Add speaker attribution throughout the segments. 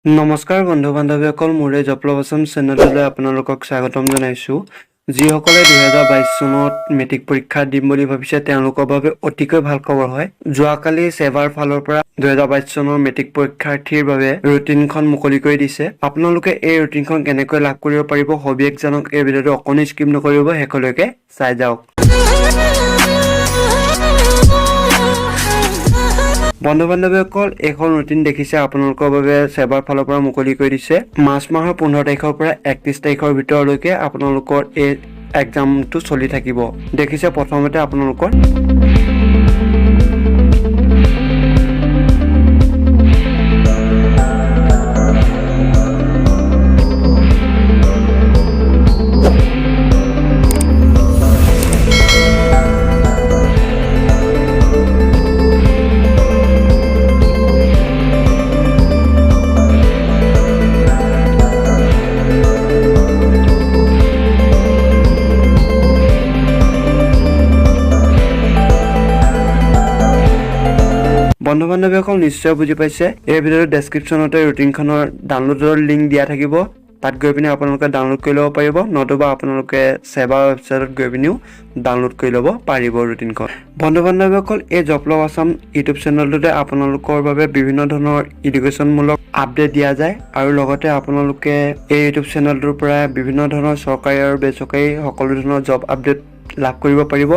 Speaker 1: নমস্কাৰ বন্ধু বান্ধৱীসকল মোৰ এই জপলবচম চেনেললৈ আপোনালোকক স্বাগতম জনাইছোঁ যিসকলে 2022 চনত মেট্ৰিক পৰীক্ষা দিম বুলি ভাবিছে তেওঁলোকৰ বাবে অতিকৈ ভাল খবৰ হয় যোৱাকালি সেৱাৰ ফালৰ পৰা 2022 চনৰ মেট্ৰিক পৰীক্ষাৰ্থীৰ বাবে ৰুটিনখন মুকলি কৰি দিছে আপোনালোকে এই ৰুটিনখন কেনেকৈ লাভ কৰিব পাৰিব হবিক জানক এই ভিডিঅটো অকণি স্কিপ নকৰিব হেকলৈকে চাই যাওক বন্ধু বান্ধৱীসকল এখন ৰুটিন দেখিছে আপোনালোকৰ বাবে সেৱাৰ ফালৰ পৰা মুকলি কৰি দিছে মাৰ্চ মাহৰ 15 তাৰিখৰ পৰা 31 তাৰিখৰ ভিতৰলৈকে আপোনালোকৰ এই এক্সামটো চলি থাকিব দেখিছে প্ৰথমতে আপোনালোকৰ বন্ধু বান্ধৱীসকল নিশ্চয় বুজি পাইছে এই ভিডিঅ'ৰ ডেসক্ৰিপচনতে ৰুটিনখনৰ ডাউনলোডৰ লিংক দিয়া থাকিব তাত গৈ পিনে আপোনালোকে ডাউনলোড কৰি ল'ব পাৰিব নতুবা আপোনালোকে সেৱা ৱেবছাইটত গৈ পিনেও ডাউনলোড কৰি ল'ব পাৰিব ৰুটিনখন বন্ধু বান্ধৱীসকল এই জপলব আসাম ইউটিউব চেনেলটোতে আপোনালোকৰ বাবে বিভিন্ন ধৰণৰ এডুকেশ্যনমূলক আপডেট দিয়া যায় আৰু লগতে আপোনালোকে এই ইউটিউব চেনেলটোৰ পৰা বিভিন্ন ধৰণৰ চৰকাৰী আৰু বেচৰকাৰী সকলো ধৰণৰ জব আপডেট লাভ কৰিব পাৰিব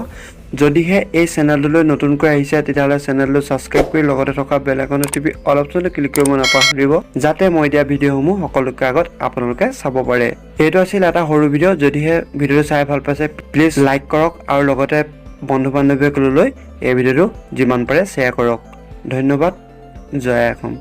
Speaker 1: যদিহে এই চেনেলটোলৈ নতুনকৈ আহিছে তেতিয়াহলে চেনেলটো সাবস্ক্ৰাইব কৰি লগতে থকা বেল আইকনটো টিপি অল অপচনটো ক্লিক কৰিব নাপাহৰিব যাতে মই দিয়া ভিডিঅ'সমূহ সকলোকে আগত আপোনালোকে চাব পাৰে এইটো আছিল এটা সৰু ভিডিঅ' যদিহে ভিডিঅ'টো চাই ভাল পাইছে প্লিজ লাইক কৰক আৰু লগতে বন্ধু বান্ধৱীসকললৈ এই ভিডিঅ'টো যিমান পাৰে শ্বেয়াৰ কৰক ধন্যবাদ জয় অসম